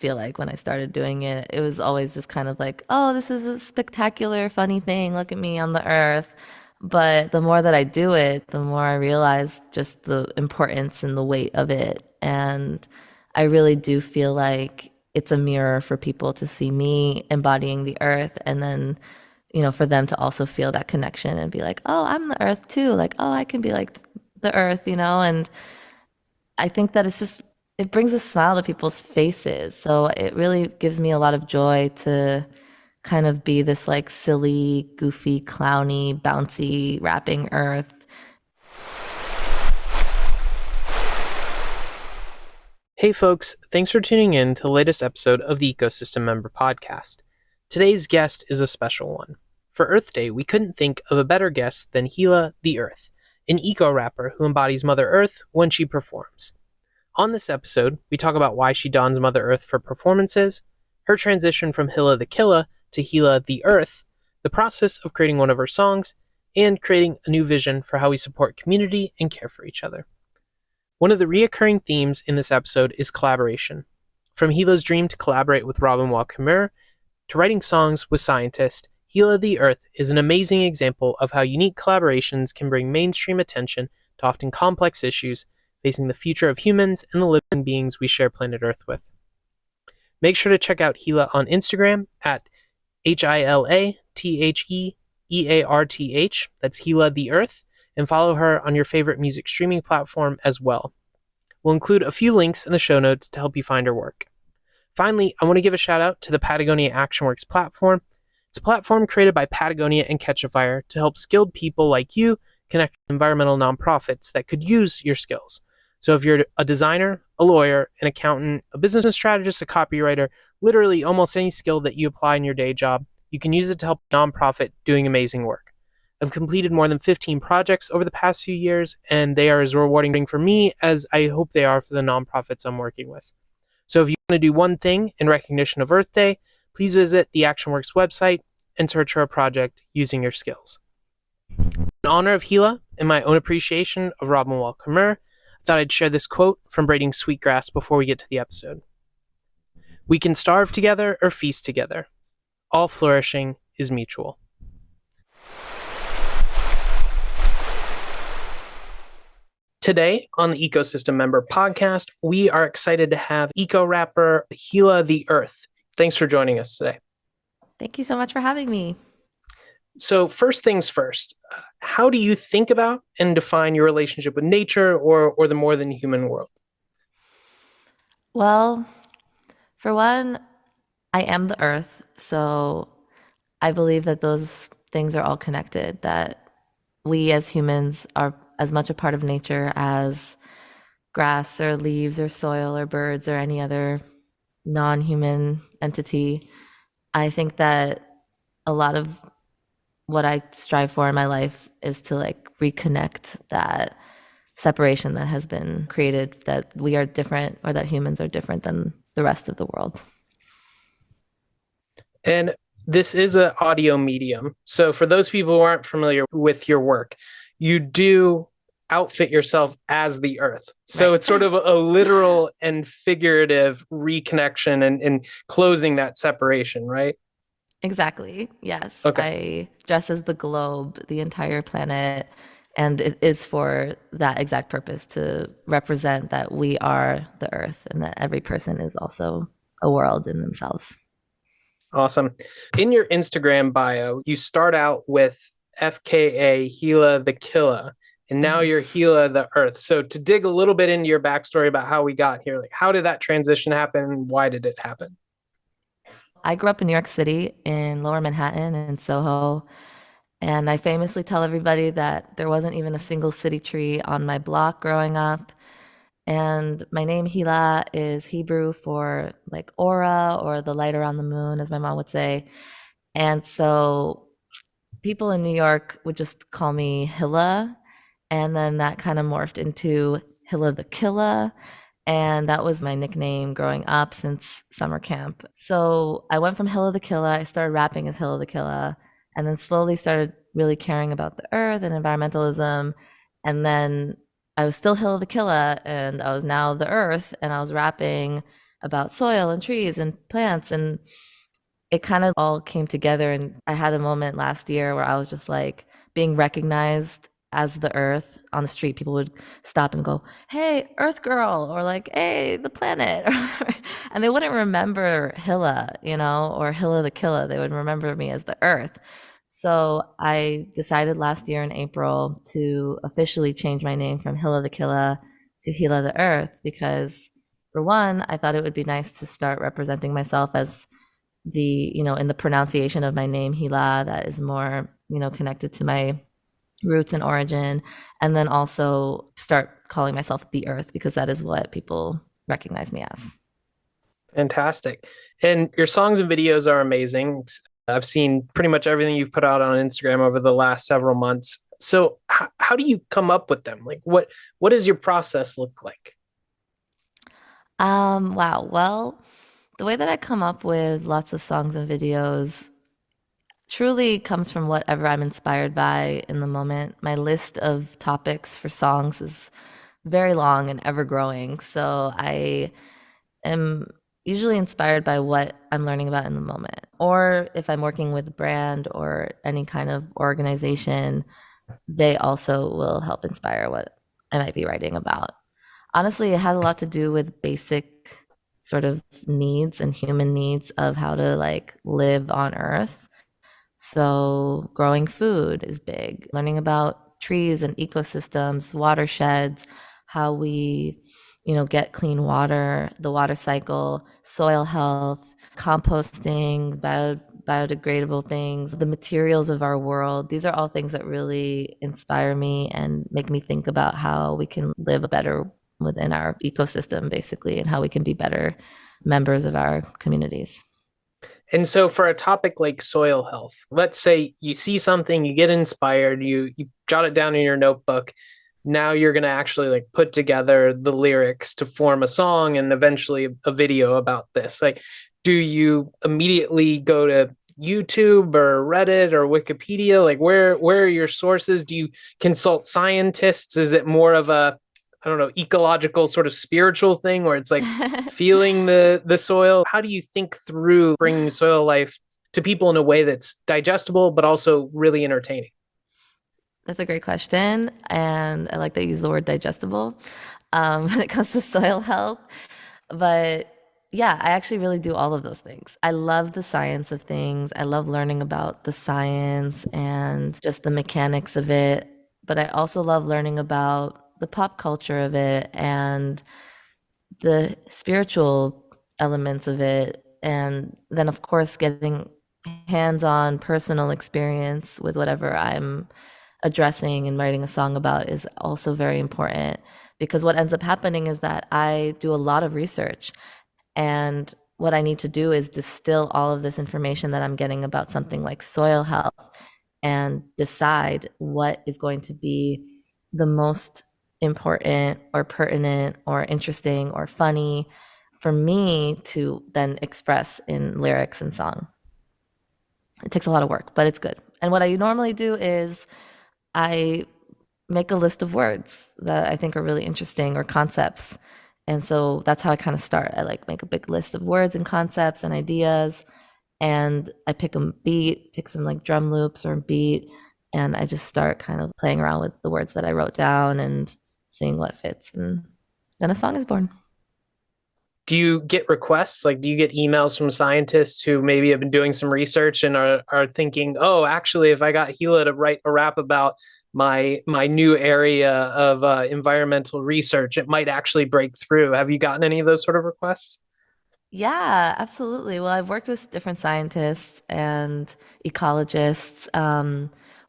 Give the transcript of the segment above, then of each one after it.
feel like when I started doing it. It was always just kind of like, oh, this is a spectacular, funny thing. Look at me on the earth. But the more that I do it, the more I realize just the importance and the weight of it. And I really do feel like it's a mirror for people to see me embodying the earth, and then, for them to also feel that connection and be like, oh, I'm the earth too. Like, oh, I can be like the earth, and I think that it brings a smile to people's faces. So it really gives me a lot of joy to kind of be this like silly, goofy, clowny, bouncy, rapping earth. Hey folks, thanks for tuning in to the latest episode of the Ecosystem Member Podcast. Today's guest is a special one. For Earth Day, we couldn't think of a better guest than Hila the Earth, an eco-rapper who embodies Mother Earth when she performs. On this episode, we talk about why she dons Mother Earth for performances, her transition from Hila the Killa to Hila the Earth, the process of creating one of her songs, and creating a new vision for how we support community and care for each other. One of the reoccurring themes in this episode is collaboration. From Hila's dream to collaborate with Robin Wall Kimmerer, to writing songs with scientists, Hila the Earth is an amazing example of how unique collaborations can bring mainstream attention to often complex issues facing the future of humans and the living beings we share planet Earth with. Make sure to check out Hila on Instagram at HILATHEEARTH, that's Hila the Earth, and follow her on your favorite music streaming platform as well. We'll include a few links in the show notes to help you find her work. Finally, I want to give a shout out to the Patagonia ActionWorks platform. It's a platform created by Patagonia and Catch a Fire to help skilled people like you connect with environmental nonprofits that could use your skills. So if you're a designer, a lawyer, an accountant, a business strategist, a copywriter, literally almost any skill that you apply in your day job, you can use it to help a nonprofit doing amazing work. I've completed more than 15 projects over the past few years, and they are as rewarding for me as I hope they are for the nonprofits I'm working with. So if you want to do one thing in recognition of Earth Day, please visit the ActionWorks website and search for a project using your skills. In honor of Hila and my own appreciation of Robin Wall Kimmerer, I thought I'd share this quote from Braiding Sweetgrass before we get to the episode. "We can starve together or feast together. All flourishing is mutual." Today on the Ecosystem Member Podcast, we are excited to have eco-rapper Hila the Earth. Thanks for joining us today. Thank you so much for having me. So first things first, how do you think about and define your relationship with nature or the more than human world? Well, for one, I am the earth, so I believe that those things are all connected, that we as humans are as much a part of nature as grass or leaves or soil or birds or any other non-human entity. I think that a lot of what I strive for in my life is to like reconnect that separation that has been created, that we are different or that humans are different than the rest of the world. And this is an audio medium. So for those people who aren't familiar with your work, you do outfit yourself as the earth. So right. It's sort of a literal and figurative reconnection and closing that separation, right? Exactly. Yes. Okay. I dress as the globe, the entire planet, and it is for that exact purpose, to represent that we are the earth and that every person is also a world in themselves. Awesome. In your Instagram bio, you start out with FKA Hila the Killa, and now you're Hila the Earth. So to dig a little bit into your backstory about how we got here, like how did that transition happen? Why did it happen? I grew up in New York City in Lower Manhattan in Soho, and I famously tell everybody that there wasn't even a single city tree on my block growing up. And my name Hila is Hebrew for like aura or the light around the moon, as my mom would say. And so people in New York would just call me Hila. And then that kind of morphed into Hila the Killa. And that was my nickname growing up since summer camp. So I went from Hila the Killa, I started rapping as Hila the Killa, and then slowly started really caring about the earth and environmentalism. And then I was still Hila the Killa, and I was now the earth, and I was rapping about soil and trees and plants. And it kind of all came together. And I had a moment last year where I was just like being recognized as the earth on the street. People would stop and go, "Hey, Earth Girl," or like, "Hey, the planet." And they wouldn't remember Hila, or Hila the Killa. They would remember me as the earth. So I decided last year in April to officially change my name from Hila the Killa to Hila the Earth because, for one, I thought it would be nice to start representing myself as in the pronunciation of my name, Hila, that is more, connected to my roots and origin. And then also start calling myself the Earth because that is what people recognize me as. Fantastic. And your songs and videos are amazing. I've seen pretty much everything you've put out on Instagram over the last several months. So how do you come up with them? Like what does your process look like? Wow. Well, the way that I come up with lots of songs and videos truly comes from whatever I'm inspired by in the moment. My list of topics for songs is very long and ever growing. So I am usually inspired by what I'm learning about in the moment. Or if I'm working with a brand or any kind of organization, they also will help inspire what I might be writing about. Honestly, it has a lot to do with basic sort of needs and human needs of how to like live on Earth. So, growing food is big, learning about trees and ecosystems, watersheds, how we, get clean water, the water cycle, soil health, composting, biodegradable things, the materials of our world. These are all things that really inspire me and make me think about how we can live better within our ecosystem, basically, and how we can be better members of our communities. And so for a topic like soil health, let's say you see something, you get inspired, you jot it down in your notebook. Now you're going to actually like put together the lyrics to form a song and eventually a video about this. Like, do you immediately go to YouTube or Reddit or Wikipedia? Like where are your sources? Do you consult scientists? Is it more of a, I don't know, ecological sort of spiritual thing where it's like feeling the soil? How do you think through bringing soil life to people in a way that's digestible but also really entertaining? That's a great question. And I like that you use the word digestible when it comes to soil health. But yeah, I actually really do all of those things. I love the science of things. I love learning about the science and just the mechanics of it. But I also love learning about the pop culture of it and the spiritual elements of it. And then, of course, getting hands on personal experience with whatever I'm addressing and writing a song about is also very important because what ends up happening is that I do a lot of research and what I need to do is distill all of this information that I'm getting about something like soil health and decide what is going to be the most important or pertinent or interesting or funny for me to then express in lyrics and song. It takes a lot of work, but it's good. And what I normally do is I make a list of words that I think are really interesting or concepts. And so that's how I kind of start. I like make a big list of words and concepts and ideas. And I pick a beat, pick some like drum loops or a beat. And I just start kind of playing around with the words that I wrote down and seeing what fits. And then a song is born. Do you get requests? Like, do you get emails from scientists who maybe have been doing some research and are thinking, oh, actually, if I got Hila to write a rap about my new area of environmental research, it might actually break through. Have you gotten any of those sort of requests? Yeah, absolutely. Well, I've worked with different scientists and ecologists.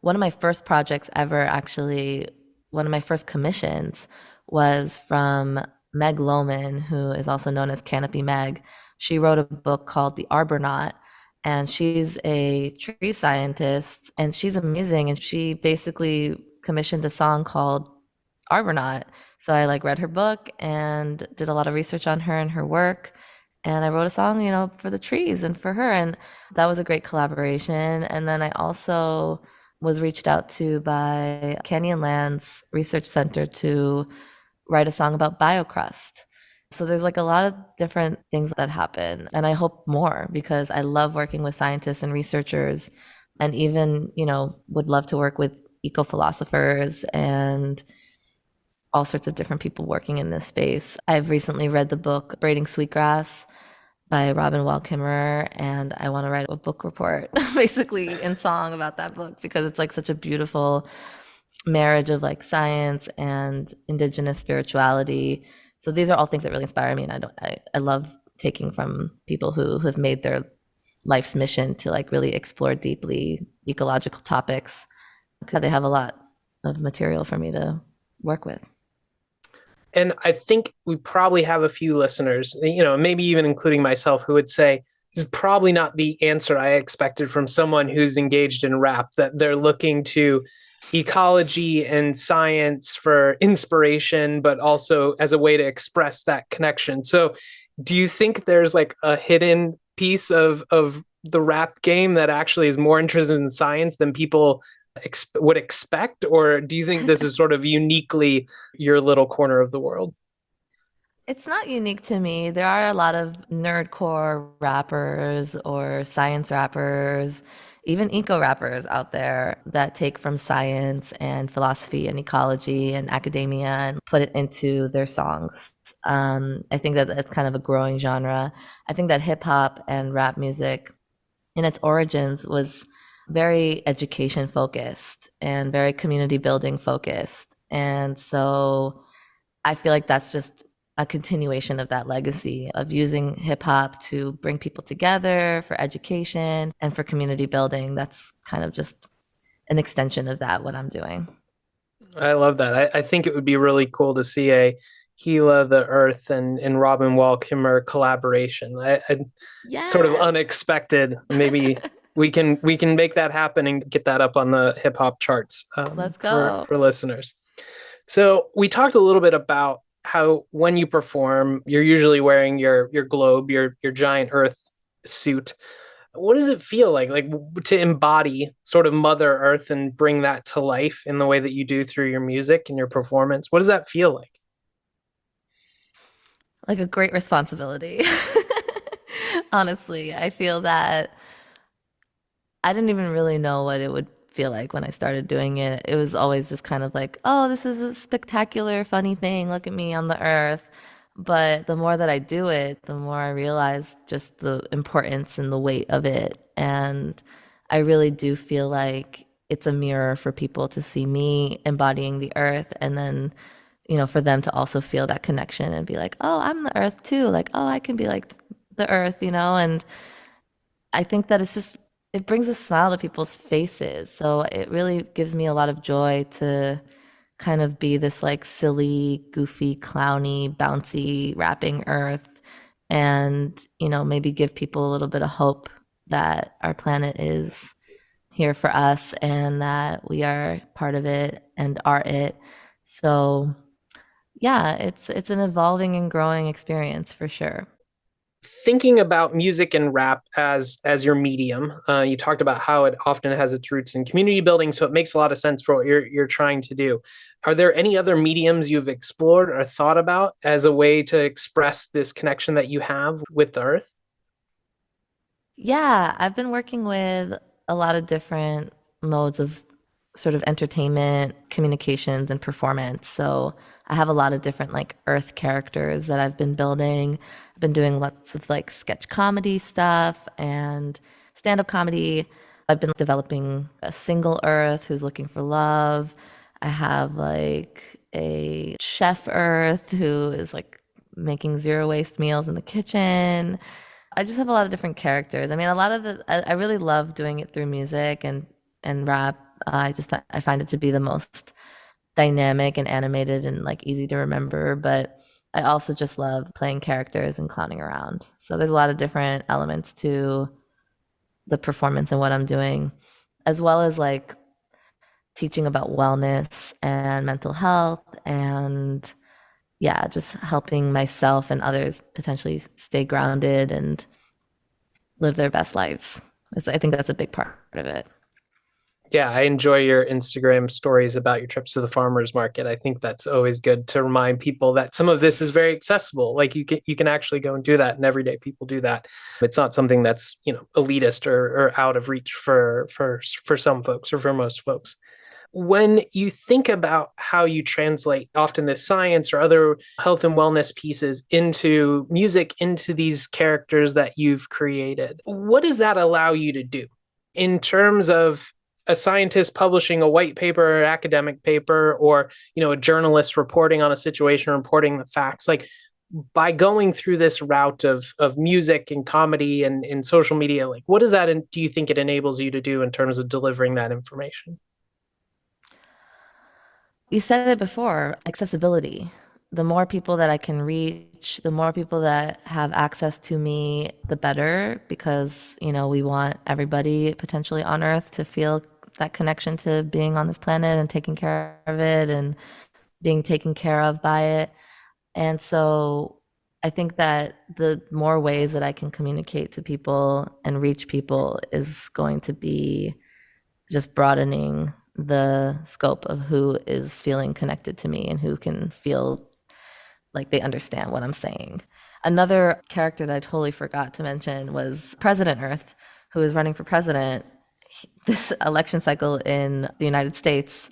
One of my first projects ever, actually, one of my first commissions was from Meg Lohman, who is also known as Canopy Meg. She wrote a book called The Arbornaut, and she's a tree scientist, and she's amazing. And she basically commissioned a song called Arbornaut. So I like read her book and did a lot of research on her and her work. And I wrote a song, for the trees and for her. And that was a great collaboration. And then I also was reached out to by Canyonlands Research Center to write a song about biocrust. So there's like a lot of different things that happen. And I hope more because I love working with scientists and researchers and even, would love to work with eco philosophers and all sorts of different people working in this space. I've recently read the book Braiding Sweetgrass by Robin Wall Kimmerer, and I want to write a book report basically in song about that book because it's like such a beautiful marriage of like science and indigenous spirituality. So these are all things that really inspire me, and I love taking from people who have made their life's mission to like really explore deeply ecological topics. Because they have a lot of material for me to work with. And I think we probably have a few listeners, maybe even including myself, who would say, this is probably not the answer I expected from someone who's engaged in rap, that they're looking to ecology and science for inspiration, but also as a way to express that connection. So do you think there's like a hidden piece of the rap game that actually is more interested in science than people would expect? Or do you think this is sort of uniquely your little corner of the world? It's not unique to me. There are a lot of nerdcore rappers or science rappers, even eco rappers out there that take from science and philosophy and ecology and academia and put it into their songs. I think that it's kind of a growing genre. I think that hip hop and rap music in its origins was very education focused and very community building focused. And so I feel like that's just a continuation of that legacy of using hip hop to bring people together for education and for community building. That's kind of just an extension of that, what I'm doing. I love that. I think it would be really cool to see a Hila the Earth and Robin Wall Kimmerer collaboration. I sort of Yes. unexpected. Maybe we can make that happen and get that up on the hip hop charts Let's for go. listeners. So we talked a little bit about how when you perform, you're usually wearing your globe, your giant Earth suit. What does it feel like to embody sort of Mother Earth and bring that to life in the way that you do through your music and your performance? What does that feel like? Like a great responsibility. Honestly, I feel that I didn't even really know what it would feel like when I started doing it. It was always just kind of like, oh, this is a spectacular, funny thing. Look at me on the earth. But the more that I do it, the more I realize just the importance and the weight of it. And I really do feel like it's a mirror for people to see me embodying the earth and then, for them to also feel that connection and be like, oh, I'm the earth too. Like, oh, I can be like the earth. And I think that it brings a smile to people's faces. So it really gives me a lot of joy to kind of be this like silly, goofy, clowny, bouncy, rapping earth and, maybe give people a little bit of hope that our planet is here for us and that we are part of it and are it. So yeah, it's an evolving and growing experience for sure. Thinking about music and rap as your medium, you talked about how it often has its roots in community building, so it makes a lot of sense for what you're trying to do. Are there any other mediums you've explored or thought about as a way to express this connection that you have with the earth? Yeah, I've been working with a lot of different modes of sort of entertainment, communications, and performance. So I have a lot of different like Earth characters that I've been building. I've been doing lots of like sketch comedy stuff and stand-up comedy. I've been developing a single Earth who's looking for love. I have like a chef Earth who is like making zero waste meals in the kitchen. I just have a lot of different characters. I mean, a lot of I really love doing it through music and rap. I find it to be the most dynamic and animated and like easy to remember. But I also just love playing characters and clowning around. So there's a lot of different elements to the performance and what I'm doing, as well as like teaching about wellness and mental health and yeah, just helping myself and others potentially stay grounded and live their best lives. I think that's a big part of it. Yeah, I enjoy your Instagram stories about your trips to the farmers market. I think that's always good to remind people that some of this is very accessible. Like you can actually go and do that, and everyday people do that. It's not something that's, elitist or out of reach for some folks or for most folks. When you think about how you translate often this science or other health and wellness pieces into music, into these characters that you've created, what does that allow you to do in terms of a scientist publishing a white paper or academic paper, or a journalist reporting on a situation, reporting the facts? Like, by going through this route of music and comedy and social media, like, what does that do you think it enables you to do in terms of delivering that information? You said it before, accessibility. The more people that I can reach, the more people that have access to me, the better, because, we want everybody potentially on Earth to feel that connection to being on this planet and taking care of it and being taken care of by it. And so I think that the more ways that I can communicate to people and reach people is going to be just broadening the scope of who is feeling connected to me and who can feel like they understand what I'm saying. Another character that I totally forgot to mention was President Earth, who is running for president this election cycle in the United States.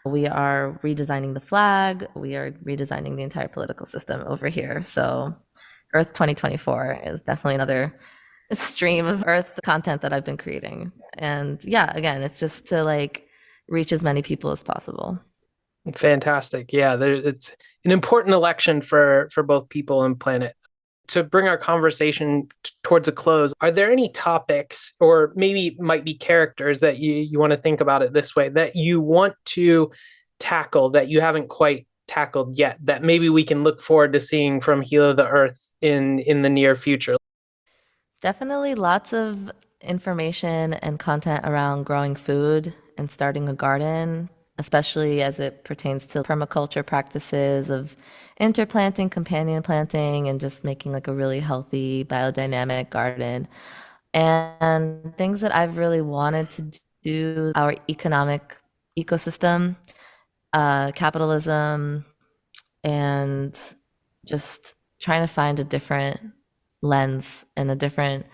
We are redesigning the flag. We are redesigning the entire political system over here. So Earth 2024 is definitely another stream of Earth content that I've been creating. And yeah, again, it's just to like reach as many people as possible. Fantastic. Yeah, it's an important election for both people and planet. To bring our conversation towards a close, are there any topics, or maybe it might be characters, that you want to think about it this way, that you want to tackle that you haven't quite tackled yet, that maybe we can look forward to seeing from Hila the Earth in the near future? Definitely lots of information and content around growing food and starting a garden, especially as it pertains to permaculture practices of interplanting, companion planting, and just making like a really healthy biodynamic garden. And things that I've really wanted to do, our economic ecosystem, capitalism, and just trying to find a different lens and a different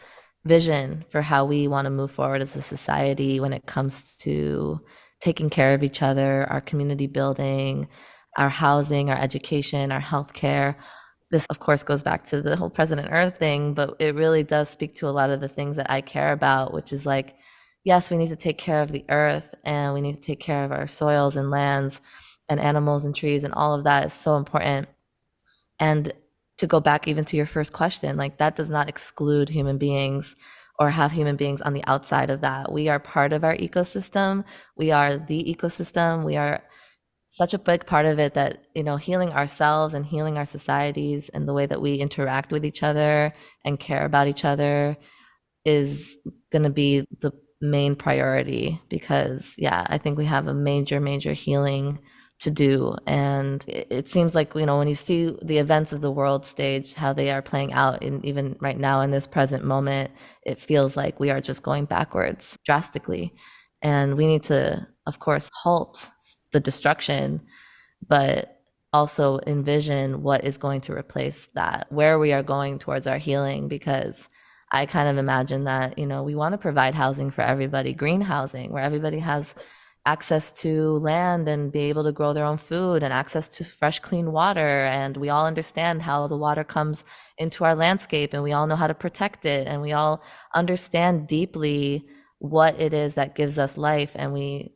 vision for how we want to move forward as a society when it comes to taking care of each other, our community building, our housing, our education, our healthcare. This, of course, goes back to the whole President Earth thing, but it really does speak to a lot of the things that I care about, which is like, yes, we need to take care of the earth and we need to take care of our soils and lands and animals and trees, and all of that is so important. And to go back even to your first question, like that does not exclude human beings or have human beings on the outside of that. We are part of our ecosystem. We are the ecosystem. We are such a big part of it that, healing ourselves and healing our societies and the way that we interact with each other and care about each other is going to be the main priority because, yeah, I think we have a major, major healing to do. And it seems like, when you see the events of the world stage, how they are playing out, and even right now in this present moment, it feels like we are just going backwards drastically. And we need to, of course, halt the destruction, but also envision what is going to replace that, where we are going towards our healing, because I kind of imagine that, we want to provide housing for everybody, green housing, where everybody has access to land and be able to grow their own food and access to fresh, clean water. And we all understand how the water comes into our landscape and we all know how to protect it. And we all understand deeply what it is that gives us life. And we,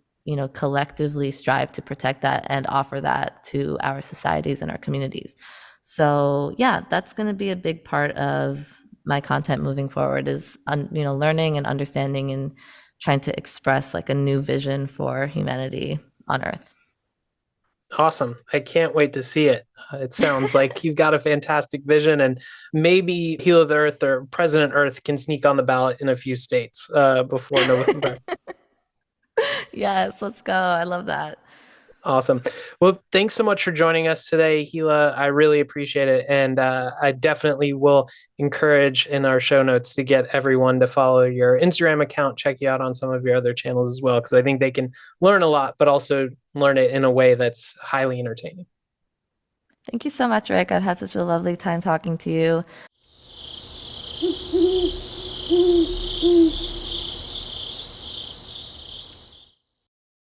collectively strive to protect that and offer that to our societies and our communities. So yeah, that's going to be a big part of my content moving forward is, learning and understanding and trying to express like a new vision for humanity on Earth. Awesome. I can't wait to see it. It sounds like you've got a fantastic vision, and maybe Hila the Earth or President Earth can sneak on the ballot in a few states before November. Yes, let's go. I love that. Awesome. Well, thanks so much for joining us today, Hila. I really appreciate it. And I definitely will encourage in our show notes to get everyone to follow your Instagram account, check you out on some of your other channels as well, because I think they can learn a lot, but also learn it in a way that's highly entertaining. Thank you so much, Rick. I've had such a lovely time talking to you.